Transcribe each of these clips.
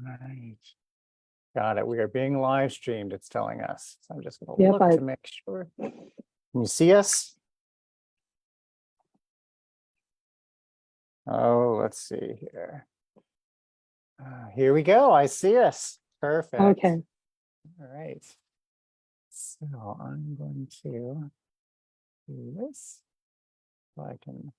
Right. Got it. We are being live streamed, it's telling us. So I'm just going to Yep, look to make sure. Can you see us? Oh, let's see here. Here we go. I see us. Perfect. Okay. All right. So I'm going to do this so I can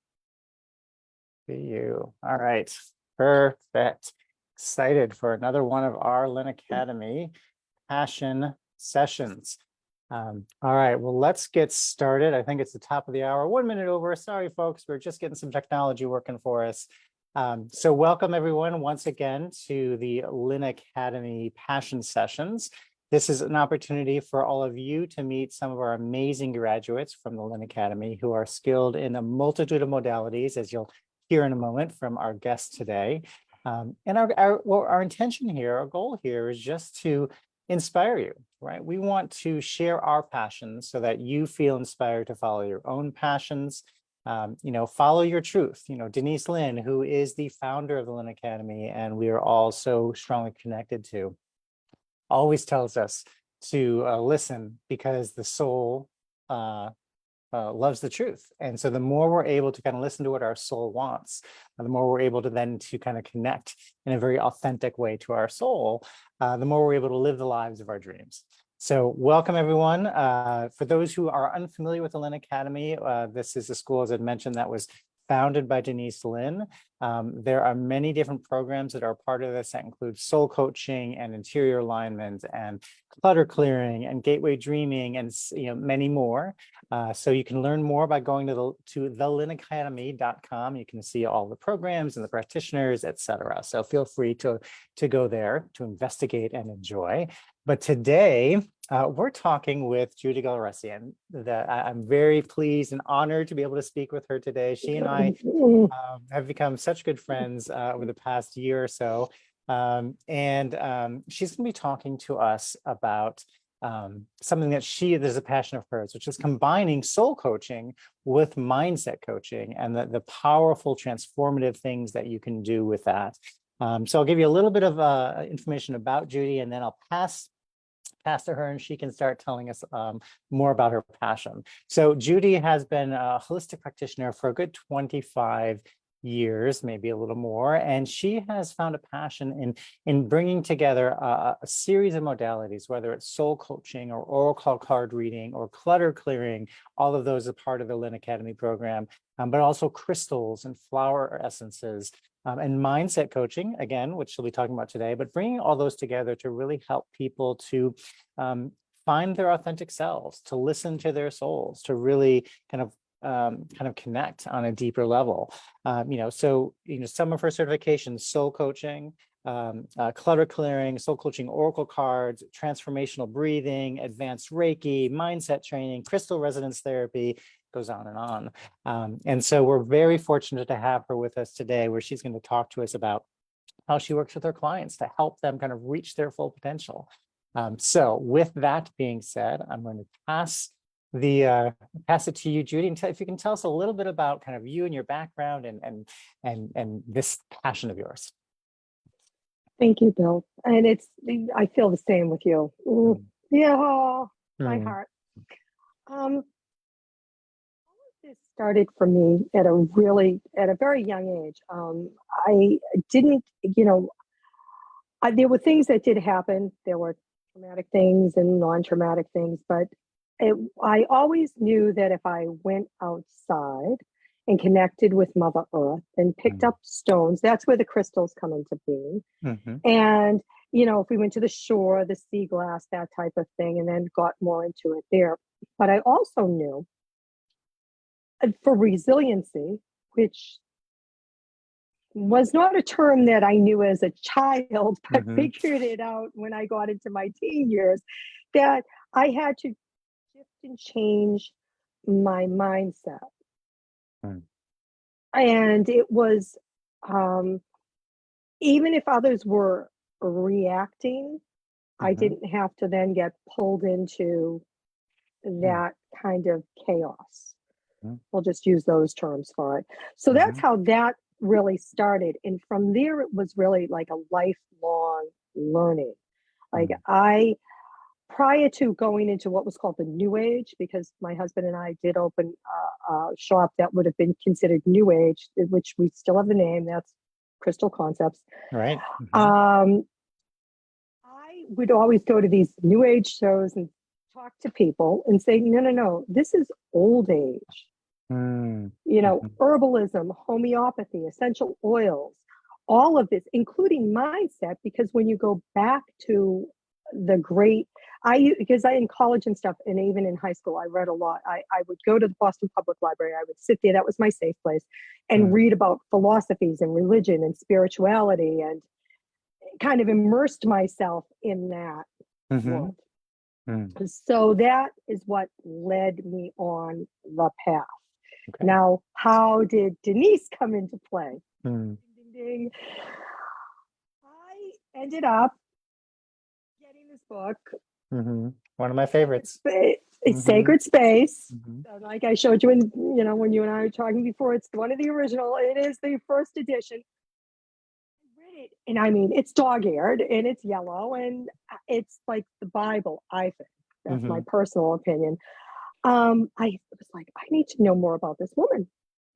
see you. All right. Perfect. Excited for another one of our Lynn Academy Passion sessions. All right, well, let's get started. I think it's the top of the hour, 1 minute over. Sorry, folks, we're just getting some technology working for us. So welcome everyone once again to the Lynn Academy Passion Sessions. This is an opportunity for all of you to meet some of our amazing graduates from the Lynn Academy who are skilled in a multitude of modalities, as you'll hear in a moment from our guest today. And our intention here, our goal here is just to inspire you, right? We want to share our passions so that you feel inspired to follow your own passions. Follow your truth. Denise Lynn, who is the founder of the Lynn Academy, and we are all so strongly connected to, always tells us to listen because the soul loves the truth. And so the more we're able to kind of listen to what our soul wants, the more we're able to then to kind of connect in a very authentic way to our soul, the more we're able to live the lives of our dreams. So welcome everyone. For those who are unfamiliar with the Lynn Academy, this is a school, as I mentioned, that was founded by Denise Lynn. There are many different programs that are part of this that include soul coaching and interior alignment and clutter clearing and gateway dreaming and many more. So you can learn more by going to thelynnacademy.com. You can see all the programs and the practitioners, etc. So feel free to go there to investigate and enjoy. But today, we're talking with Judy Gallauresi, and I'm very pleased and honored to be able to speak with her today. She and I have become such good friends over the past year or so. She's going to be talking to us about something that there's a passion of hers, which is combining soul coaching with mindset coaching and the powerful transformative things that you can do with that. So I'll give you a little bit of information about Judy, and then I'll pass to her and she can start telling us more about her passion. So Judy has been a holistic practitioner for a good 25 years, maybe a little more, and she has found a passion in bringing together a series of modalities, whether it's soul coaching or oracle card reading or clutter clearing. All of those are part of the Lynn Academy program, but also crystals and flower essences. And mindset coaching, again, which she'll be talking about today, but bringing all those together to really help people to find their authentic selves, to listen to their souls, to really kind of connect on a deeper level. Some of her certifications: soul coaching, clutter clearing, soul coaching, oracle cards, transformational breathing, advanced Reiki, mindset training, crystal resonance therapy, goes on and on. And so we're very fortunate to have her with us today, where she's going to talk to us about how she works with her clients to help them kind of reach their full potential. So with that being said, I'm going to pass it to you, Judy, and if you can tell us a little bit about kind of you and your background and this passion of yours. Thank you, Bill. And I feel the same with you. Yeah, my heart. This started for me at a very young age. I didn't, there were things that did happen. There were traumatic things and non-traumatic things, but I always knew that if I went outside and connected with Mother Earth and picked up stones, that's where the crystals come into being. And, if we went to the shore, the sea glass, that type of thing, and then got more into it there. But I also knew for resiliency, which was not a term that I knew as a child, but figured it out when I got into my teen years, that I had to shift and change my mindset. And it was, even if others were reacting, I didn't have to then get pulled into that kind of chaos. We'll just use those terms for it. So that's how that really started. And from there, it was really like a lifelong learning. Like prior to going into what was called the New Age, because my husband and I did open a shop that would have been considered New Age, which we still have the name. That's Crystal Concepts. Right. I would always go to these New Age shows and talk to people and say, no, this is old age. Herbalism, homeopathy, essential oils, all of this, including mindset, because when you go back to the great, because I in college and stuff, and even in high school, I read a lot. I would go to the Boston Public Library. I would sit there. That was my safe place, and read about philosophies and religion and spirituality, and kind of immersed myself in that world. So that is what led me on the path. Okay. Now, how did Denise come into play? Ding, ding, ding. I ended up getting this book. One of my favorites. It's Sacred Space. Like I showed you when you and I were talking before, it's one of the original. It is the first edition. I read it, and I mean, it's dog-eared, and it's yellow, and it's like the Bible, I think. That's my personal opinion. I was like, I need to know more about this woman.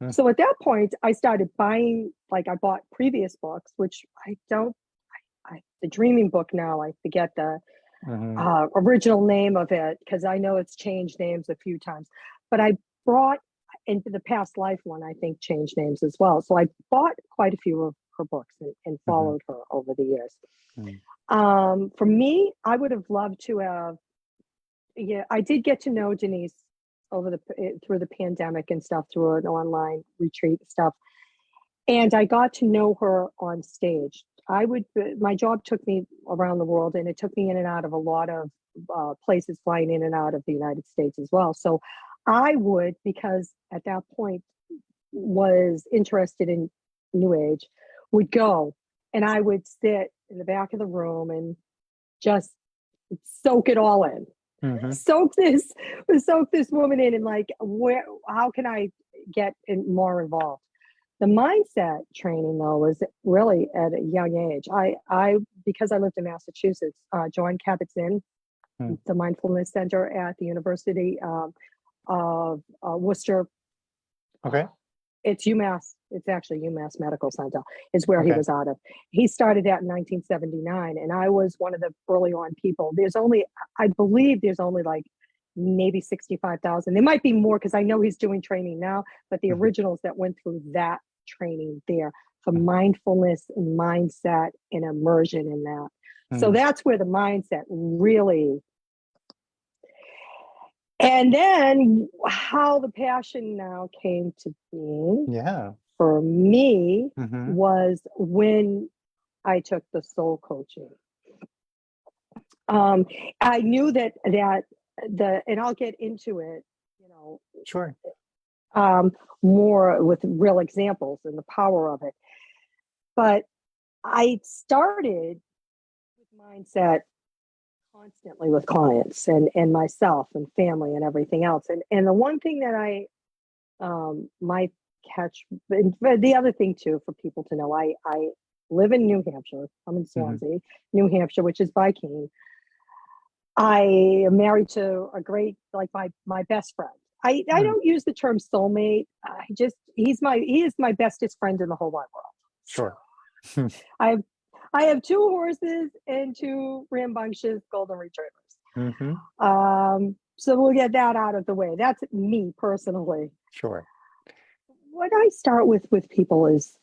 So at that point, I started buying, like I bought previous books, which the Dreaming book now, I forget the original name of it, because I know it's changed names a few times. But I brought, into the Past Life one, I think changed names as well. So I bought quite a few of her books and followed her over the years. For me, I would have loved to have, I did get to know Denise through the pandemic and stuff, through an online retreat and stuff. And I got to know her on stage. My job took me around the world, and it took me in and out of a lot of places, flying in and out of the United States as well. So I would, because at that point was interested in New Age, would go and I would sit in the back of the room and just soak it all in. Soak this woman in, and like, how can I get more involved? The mindset training, though, was really at a young age. I because I lived in Massachusetts, joined Kabat-Zinn, the mindfulness center at the University of Worcester. Okay. It's UMass. It's actually UMass Medical Center is where he was out of. He started that in 1979, and I was one of the early on people. I believe there's only like maybe 65,000. There might be more, because I know he's doing training now, but the originals that went through that training there for mindfulness and mindset and immersion in that. So that's where the mindset really. And then how the passion now came to be for me was when I took the soul coaching. I knew that and I'll get into it, Sure. More with real examples and the power of it. But I started with mindset constantly with clients and myself and family and everything else. And the one thing that I might catch, and the other thing too, for people to know, I live in New Hampshire. I'm in Swansea, New Hampshire, which is by Keene. I am married to a great, like my best friend. I don't use the term soulmate. He is my bestest friend in the whole wide world. Sure. I have 2 horses and 2 rambunctious golden retrievers. So we'll get that out of the way. That's me personally. Sure. What I start with people is,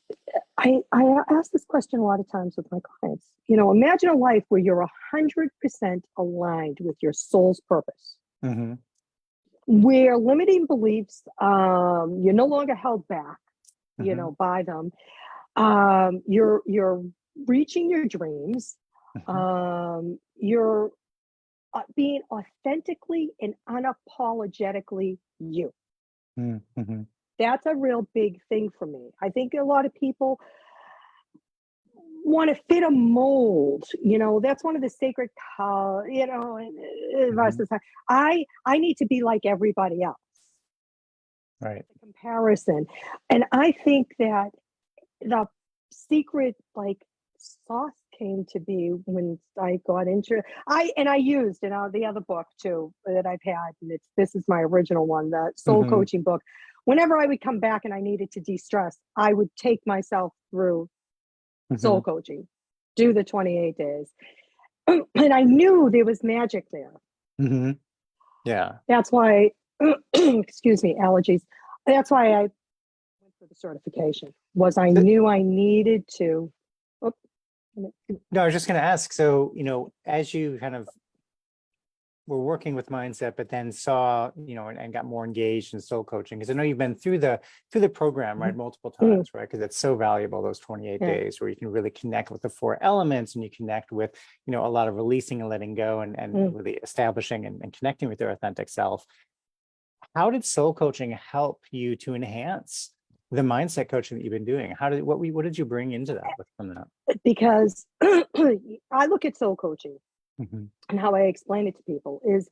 I ask this question a lot of times with my clients. Imagine a life where you're 100% aligned with your soul's purpose. Where limiting beliefs, you're no longer held back, by them. You're reaching your dreams. You're being authentically and unapologetically you. That's a real big thing for me. I think a lot of people want to fit a mold. That's one of the sacred cows, versus I need to be like everybody else. Right. Comparison. And I think that the secret like sauce came to be when I got into it. I used, the other book too that I've had, and this is my original one, the soul Hmm. coaching book. Whenever I would come back and I needed to de-stress, I would take myself through Hmm. soul coaching, do the 28 days. And I knew there was magic there. Hmm. Yeah. That's why, excuse me, allergies. That's why I went for the certification, was I So- knew I needed to. Oh, No, I was just going to ask. So, as you kind of were working with mindset, but then saw, and got more engaged in soul coaching, because I know you've been through the program, right, multiple mm, times, right? Because it's so valuable, those 28 yeah. days where you can really connect with the four elements, and you connect with, a lot of releasing and letting go, and Mm. really establishing and connecting with your authentic self. How did soul coaching help you to enhance the mindset coaching that you've been doing? What did you bring into that from that? Because I look at soul coaching, Hmm. and how I explain it to people is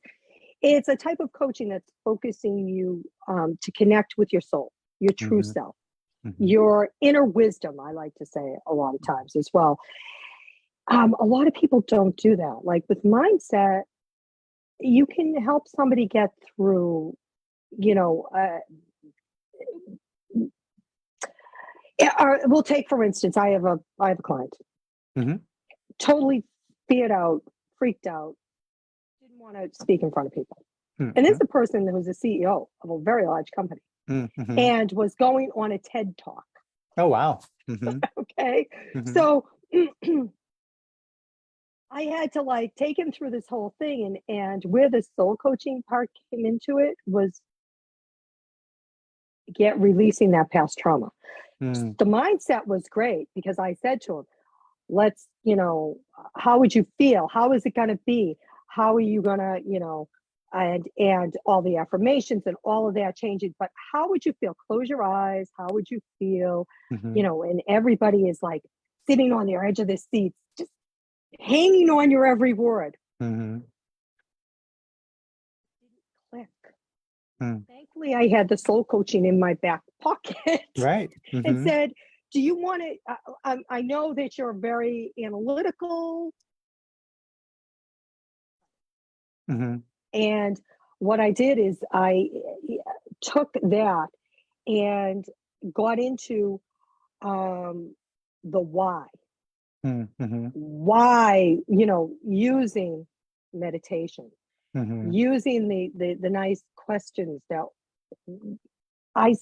it's a type of coaching that's focusing you to connect with your soul, your true Hmm. self, Hmm. your inner wisdom. I like to say a lot of times as well. A lot of people don't do that. Like with mindset, you can help somebody get through, you know, we'll take, for instance, I have a client, Hmm. totally feared out, freaked out, didn't want to speak in front of people. And this Hmm. is a person who was a CEO of a very large company Hmm. and was going on a TED talk. Oh, wow. Hmm. Okay. Hmm. So I had to like take him through this whole thing. And where the soul coaching part came into it was releasing that past trauma. Mm. The mindset was great because I said to him, let's, how would you feel? How is it going to be? How are you going to, and all the affirmations and all of that changes. But how would you feel? Close your eyes. How would you feel? Hmm. And everybody is like sitting on their edge of their seats, just hanging on your every word. Hmm. Click. Mm. Thankfully, I had the soul coaching in my back pocket Right. and Hmm. said, do you want to? I know that you're very analytical. Hmm. And what I did is I took that and got into the why. Hmm. Why, using meditation, Hmm. using the nice questions that I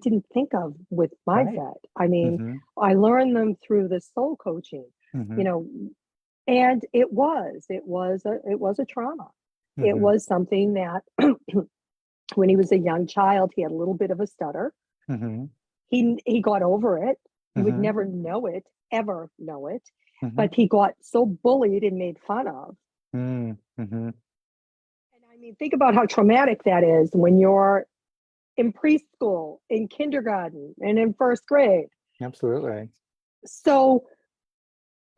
didn't think of with Right. mindset. I mean, Hmm. I learned them through the soul coaching, Hmm. you know, and it was a trauma. It Hmm. was something that when he was a young child, he had a little bit of a stutter. Hmm. He got over it. He would Hmm. never know it, ever know it, Hmm. but he got so bullied and made fun of. Hmm. Hmm. And I mean, think about how traumatic that is when you're in preschool, in kindergarten, and in first grade. Absolutely. So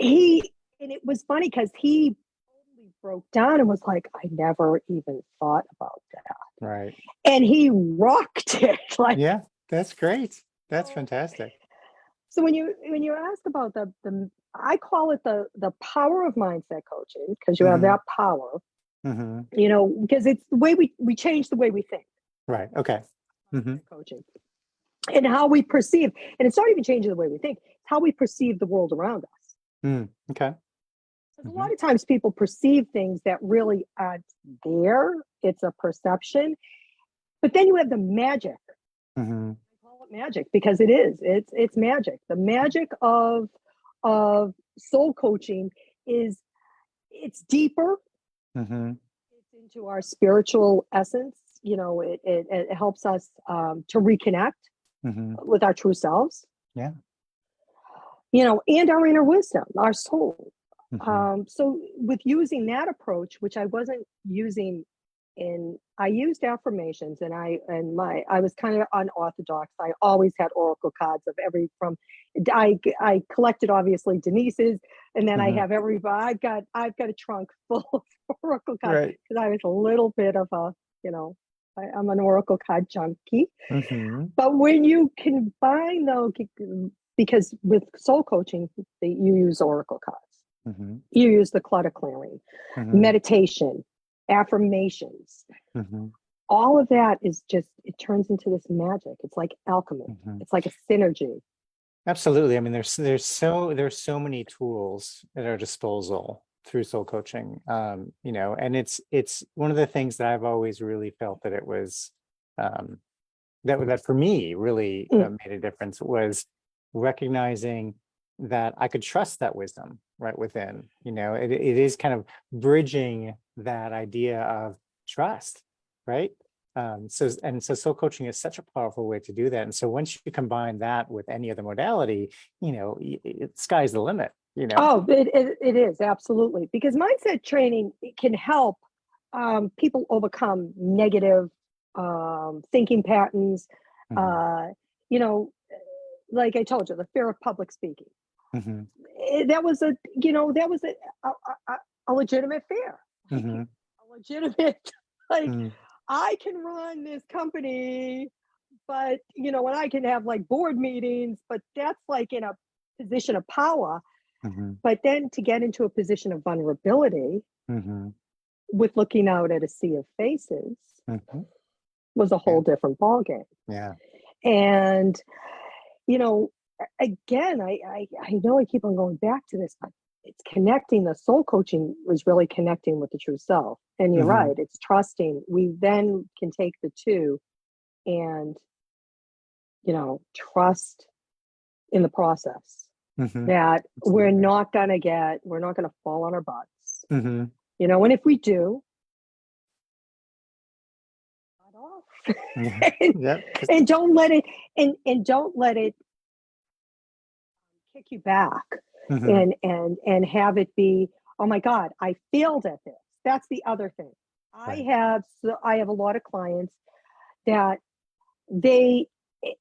and it was funny because he totally broke down and was like, I never even thought about that. Right. And he rocked it. Like, Yeah, that's great. That's so fantastic. so when you ask about the I call it the power of mindset coaching, because you have Hmm. that power, Hmm. because it's the way we change the way we think. Right. Okay. Hmm. Mindset coaching and how we perceive, and it's not even changing the way we think, it's how we perceive the world around us. Mm. Okay. Because a Hmm. lot of times people perceive things that really aren't there. It's a perception. But then you have the magic. Hmm. I call it magic because it is. It's magic. The magic of soul coaching is it's deeper. Hmm. It's into our spiritual essence. It helps us to reconnect Hmm. with our true selves. Yeah. And our inner wisdom, our soul. Hmm. So with using that approach, which I wasn't using I used affirmations, and I was kind of unorthodox. I always had oracle cards of I collected obviously Denise's, and then I Hmm. have I've got a trunk full of oracle cards Right. because I was a little bit of I'm an oracle card junkie. Hmm. But when you combine though because with soul coaching, you use oracle cards, Mm-hmm. you use the clutter clearing, Mm-hmm. meditation, affirmations. Mm-hmm. All of that is just, it turns into this magic. It's like alchemy. Mm-hmm. It's like a synergy. Absolutely. I mean, there's so many tools at our disposal through soul coaching. And it's one of the things that I've always really felt that it was that for me really made a difference, was recognizing that I could trust that wisdom right within. It is kind of bridging that idea of trust, right? So soul coaching is such a powerful way to do that. And so once you combine that with any other modality, sky's the limit. Oh, it is, absolutely. Because mindset training, it can help people overcome negative thinking patterns. Mhm. You know, like I told you, the fear of public speaking. Mhm. That was a legitimate fear. Mhm. A legitimate, like, Mhm. I can run this company, but and I can have like board meetings, but that's like in a position of power. Mhm. But then to get into a position of vulnerability Mhm. with looking out at a sea of faces Mhm. was a Yeah. whole different ballgame. Yeah. And, again, I know I keep on going back to this, but it's connecting. The soul coaching was really connecting with the true self. And you're Mhm. right, it's trusting. We then can take the two and, trust in the process Mhm. that Absolutely. we're not going to fall on our butts. Mhm. And if we do, not off. Yeah. and, Yeah. and don't let it and don't let it kick you back Mhm. and have it be, oh my God, I failed at this. That's the other thing. Right. I have a lot of clients that they,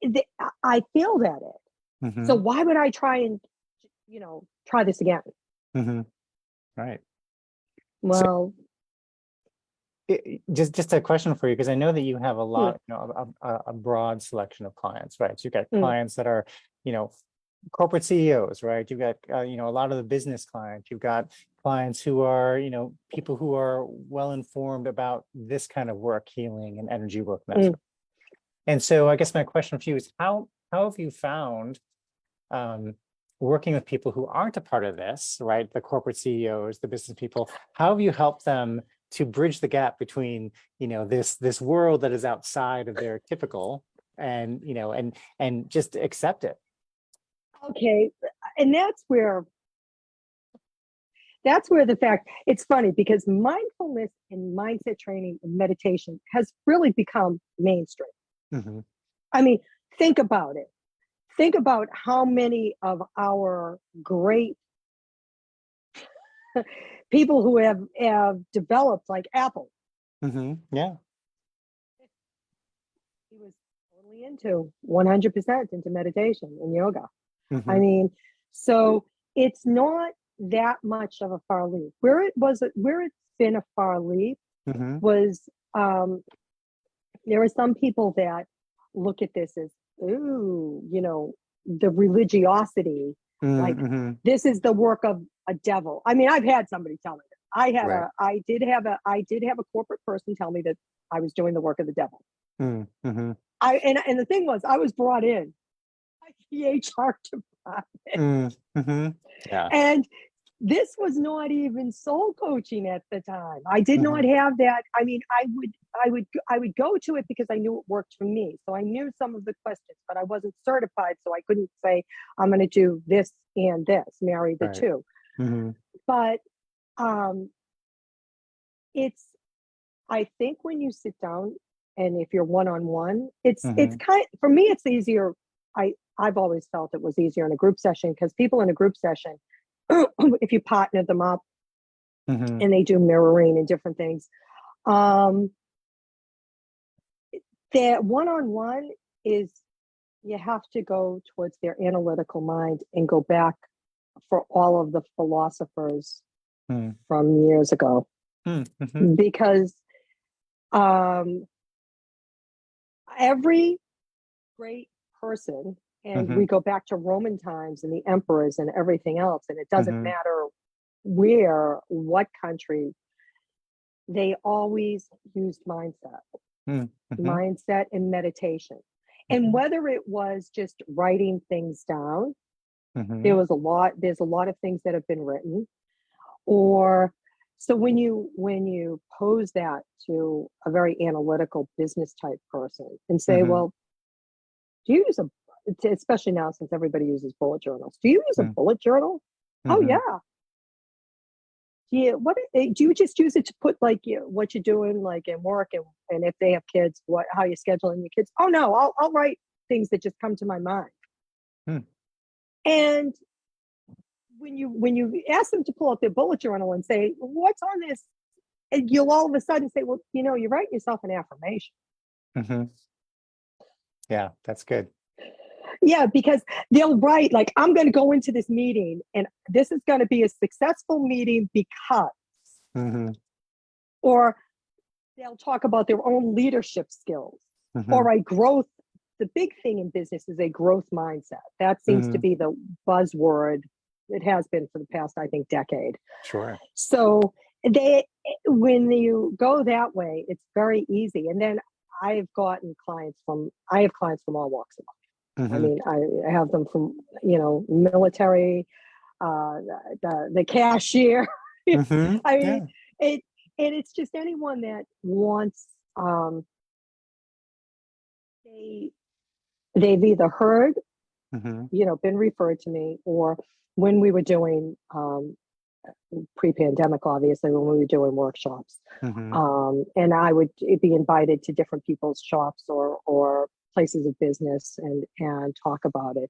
they I failed at it. So Mhm. why would I try and try this again? Mhm. Right. So Well, just a question for you, because I know that you have a hmm, lot, a broad selection of clients, right? So you've got hmm, clients that are, you know, corporate CEOs, right? You've got, a lot of the business clients. You've got clients who are, people who are well informed about this kind of work, healing and energy work, and that hmm. sort of. And so I guess my question for you is, how have you found um, working with people who aren't a part of this, right? The corporate CEOs, the business people. How have you helped them to bridge the gap between, this world that is outside of their typical, and and just accept it? Okay, and that's where the fact, it's funny because mindfulness and mindset training and meditation has really become mainstream. Hmm. I mean, think about it. Think about how many of our great people who have developed, like Apple, Hmm. Yeah. he was totally into 100% into meditation and yoga. I Hmm. mean, so it's not that much of a far leap. Where it's been a far leap Hmm. was, there are some people that look at this as, ooh, the religiosity, like Hmm. this is the work of a devil. I mean, I've had somebody tell me that. Right. I did have a corporate person tell me that I was doing the work of the devil. Mm-hmm. And the thing was, I was brought in by the HR department, Mm-hmm. Yeah. and this was not even soul coaching at the time. I did not Hmm. have that. I mean, I would go to it because I knew it worked for me. So I knew some of the questions, but I wasn't certified, so I couldn't say I'm going to do this and this, marry the Right. two. Hmm. But um, it's I think when you sit down and if you're one on one, it's Hmm. kind, for me it's easier. I've always felt it was easier in a group session because people in a group session, if you partner them up Hmm. and they do mirroring and different things. Um, their one-on-one is, you have to go towards their analytical mind and go back for all of the philosophers from years ago, Hmm. because um, every great person And Mm-hmm. we go back to Roman times and the emperors and everything else. And it doesn't Mm-hmm. matter where, what country, they always used Mm-hmm. mindset and meditation. And whether it was just writing things down, Mm-hmm. there's a lot of things that have been written, or so when you pose that to a very analytical business type person and say, Mm-hmm. well, do you use especially now since everybody uses bullet journals, do you use a bullet journal? Oh Mm-hmm. yeah. Yeah, do you just use it to put like what you're doing like in work, and if they have kids, how you're scheduling your kids? Oh no, I'll write things that just come to my mind. Mm. And when you ask them to pull out their bullet journal and say, what's on this? And you'll all of a sudden say, well, you're writing yourself an affirmation. Mm-hmm. Yeah, that's good. Yeah, because they'll write like, I'm going to go into this meeting and this is going to be a successful meeting because, Mm-hmm. or they'll talk about their own leadership skills, Mm-hmm. or a growth. The big thing in business is a growth mindset. That seems to be the buzzword. It has been for the past, I think, decade. Sure. So when you go that way, it's very easy. And then I have clients from all walks of life. Mm-hmm. I mean, I have them from, military, the cashier. Mm-hmm. I Yeah. mean, it's just anyone that wants, they've either heard, Mm-hmm. been referred to me, or when we were doing, pre-pandemic, obviously, when we were doing workshops, Mm-hmm. and I would be invited to different people's shops or places of business and talk about it.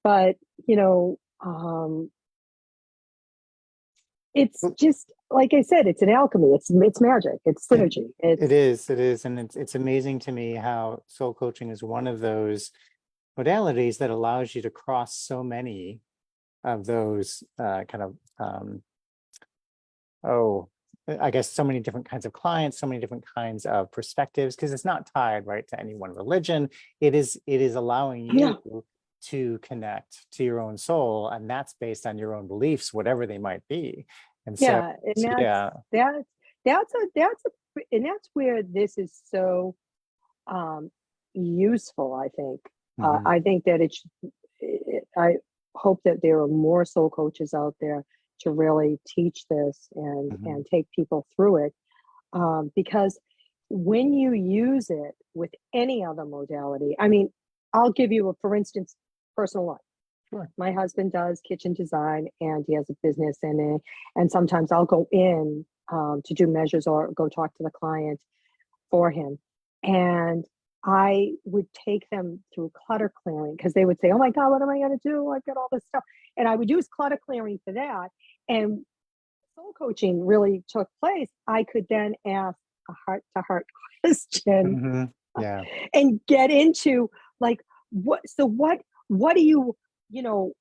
But it's just like I said, it's an alchemy. It's magic. It's synergy. It is, and it's amazing to me how soul coaching is one of those modalities that allows you to cross so many of those I guess so many different kinds of clients, so many different kinds of perspectives, because it's not tied right to any one religion. It is allowing you to connect to your own soul, and that's based on your own beliefs, whatever they might be. And so, Yeah, and that's where this is so useful. I think. Mhm. I think that I hope that there are more soul coaches out there to really teach this and take people through it, because when you use it with any other modality, I mean, I'll give you for instance, personal life. Sure. My husband does kitchen design and he has a business and sometimes I'll go in to do measures or go talk to the client for him. And I would take them through clutter clearing because they would say, oh my God, what am I going to do? I've got all this stuff. And I would use clutter clearing for that. And soul coaching really took place. I could then ask a heart to heart question Mm-hmm. Yeah. and get into like, what do you, most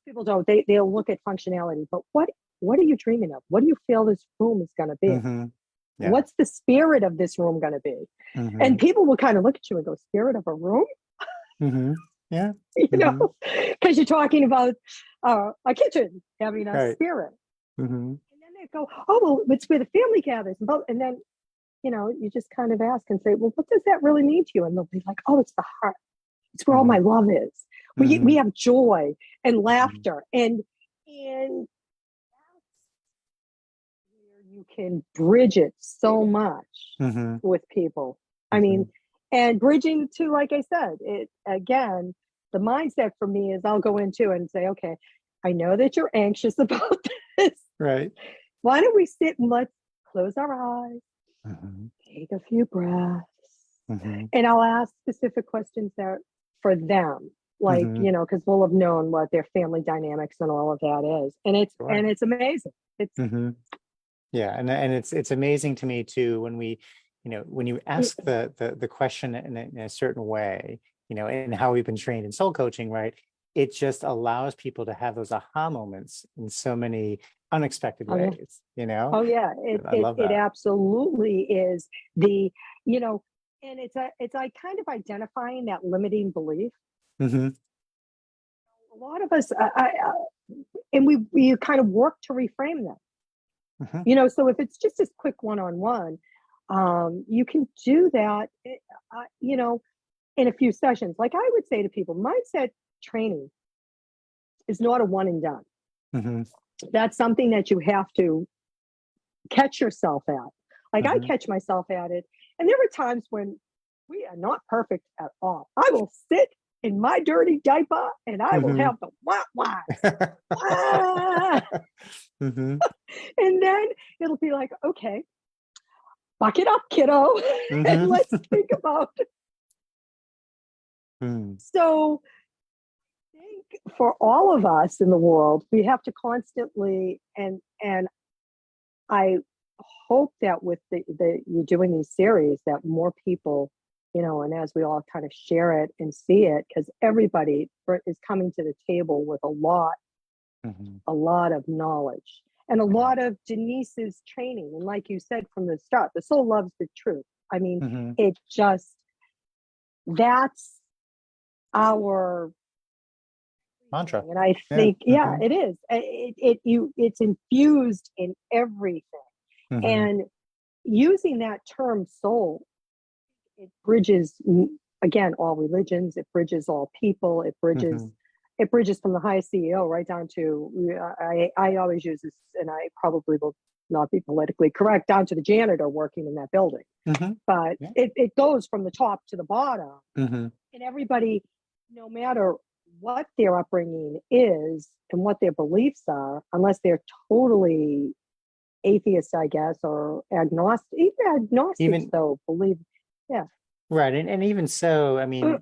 people don't, they'll look at functionality, but what are you dreaming of? What do you feel this room is going to be? Mm-hmm. Yeah. What's the spirit of this room going to be? Mm-hmm. And people will kind of look at you and go, spirit of a room? Mm-hmm. Yeah. Because you're talking about a kitchen having a spirit. Mm-hmm. And then they go, oh, well, it's where the family gathers. And then, you just kind of ask and say, well, what does that really mean to you? And they'll be like, oh, it's the heart. It's where all my love is. We have joy and laughter. And you can bridge it so much with people. I mean, and bridging to, like I said, it again, the mindset for me is I'll go into and say, okay, I know that you're anxious about this. Right. Why don't we sit and let's close our eyes, take a few breaths, and I'll ask specific questions there for them. Like, because we'll have known what their family dynamics and all of that is. And it's amazing. It's yeah, and it's amazing to me too when we, when you ask the question in a certain way, and how we've been trained in soul coaching, right? It just allows people to have those aha moments in so many unexpected ways, Oh yeah, I love it that. absolutely is and it's like kind of identifying that limiting belief. Mm-hmm. A lot of us, and we kind of work to reframe them. Mm-hmm. So if it's just this quick one-on-one, you can do that, in a few sessions. Like I would say to people, mindset training is not a one and done. Mm-hmm. That's something that you have to catch yourself at. Like I Mm-hmm. catch myself at it. And there were times when we are not perfect at all. I will sit in my dirty diaper and I will Mm-hmm. have the wah wah. Wah. Mm-hmm. And then it'll be like, okay, buck it up, kiddo. And let's think about. Mm-hmm. So I think for all of us in the world, we have to constantly, and I hope that with the you doing these series that more people, and as we all kind of share it and see it, because everybody is coming to the table with Mm-hmm. a lot of knowledge and a Yeah. lot of Denise's training. And like you said from the start, the soul loves the truth. I mean, Mm-hmm. it just, that's our Mantra. and I Yeah. think, yeah, Mm-hmm. it is. It's infused in everything. Mm-hmm. And using that term soul, it bridges, again, all religions, it bridges all people, Mm-hmm. it bridges from the highest CEO right down to, I always use this, and I probably will not be politically correct, down to the janitor working in that building. Mm-hmm. But Yeah. it goes from the top to the bottom. Mm-hmm. And everybody, no matter what their upbringing is and what their beliefs are, unless they're totally atheists, I guess, or agnostic, even agnostics, Even though, believe, yeah. right, and even so, I mean,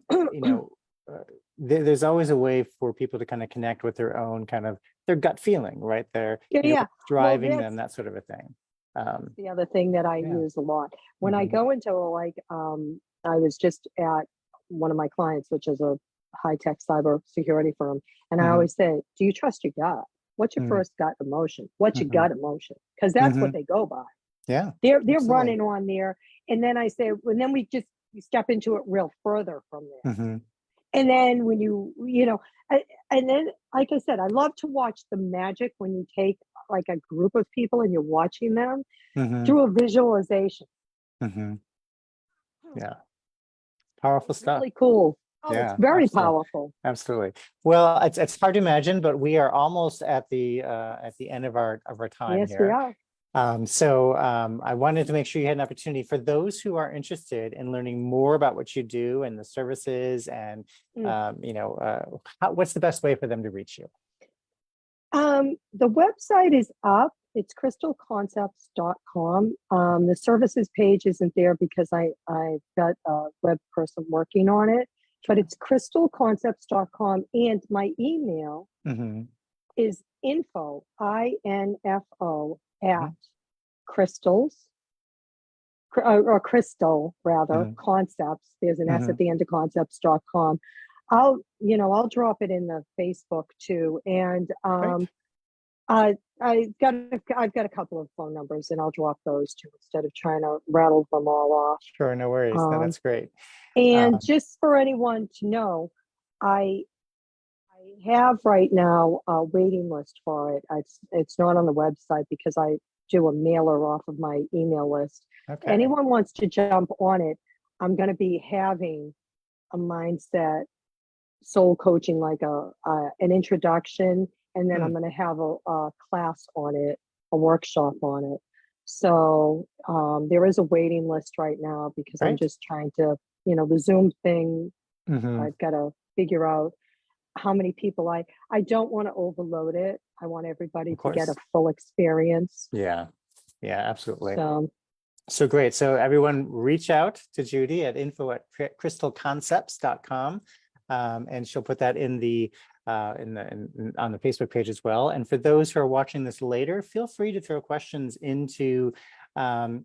there's always a way for people to kind of connect with their own kind of their gut feeling, right? Their Yeah, yeah. Well, driving them, that's that sort of a thing. the other thing that I Yeah. use a lot. When I Mm-hmm. go into I was just at one of my clients, which is a high-tech cyber security firm, and I Mm-hmm. always say, do you trust your gut? What's your first gut emotion? What's your Mm-hmm. gut emotion? Because that's what Mm-hmm. they go by. Yeah, They're absolutely. running on there, and then I say, and then we step into it real further from there. Mm-hmm. And then when and then, like I said, I love to watch the magic when you take like a group of people and you're watching them Mm-hmm. through a visualization. Mm-hmm. Yeah, powerful It's stuff. really cool. Oh, it's Yeah, very absolutely. powerful. Absolutely. Well, it's hard to imagine, but we are almost at the end of our time Yes, we here. are. I wanted to make sure you had an opportunity for those who are interested in learning more about what you do and the services and, what's the best way for them to reach you? The website is up. It's crystalconcepts.com. The services page isn't there because I've got a web person working on it, but it's crystalconcepts.com. And my email Mm-hmm. is info, INFO, at Mm-hmm. crystals, or crystal rather, Mm-hmm. concepts. There's an S Mm-hmm. at the end of concepts.com. I'll drop it in the Facebook too. And Great. I've got a couple of phone numbers, and I'll drop those too instead of trying to rattle them all off. Sure, no worries. No, that's great. And just for anyone to know, I have right now a waiting list for it. It's not on the website because I do a mailer off of my email list. Okay. Anyone wants to jump on it, I'm going to be having a mindset soul coaching, like an introduction, and then I'm going to have a class on it, a workshop on it. So there is a waiting list right now because I'm Great. just trying to, the Zoom thing. Mm-hmm. I've got to figure out how many people I don't want to overload it. I want everybody Of to get a course. full experience. Yeah, absolutely. So great. So everyone reach out to Judy at info@crystalconcepts.com. And she'll put that in the on the Facebook page as well. And for those who are watching this later, feel free to throw questions into the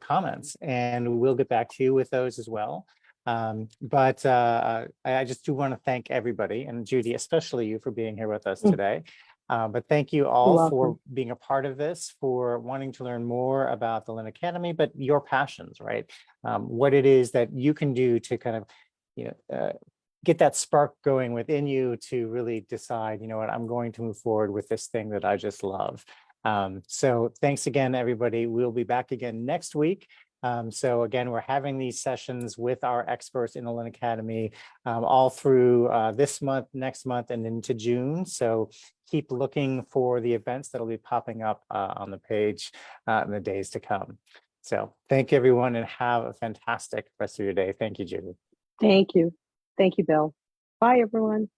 comments, and we'll get back to you with those as well. But I just do want to thank everybody, and Judy, especially you, for being here with us today. But thank you all for being a part of this, for wanting to learn more about the Lynn Academy, but your passions, right? What it is that you can do to kind of get that spark going within you to really decide, you know what, I'm going to move forward with this thing that I just love. So thanks again, everybody. We'll be back again next week. So again, we're having these sessions with our experts in the Learn Academy all through this month, next month, and into June. So keep looking for the events that'll be popping up on the page in the days to come. So thank you, everyone, and have a fantastic rest of your day. Thank you, Judy. Thank you. Thank you, Bill. Bye, everyone.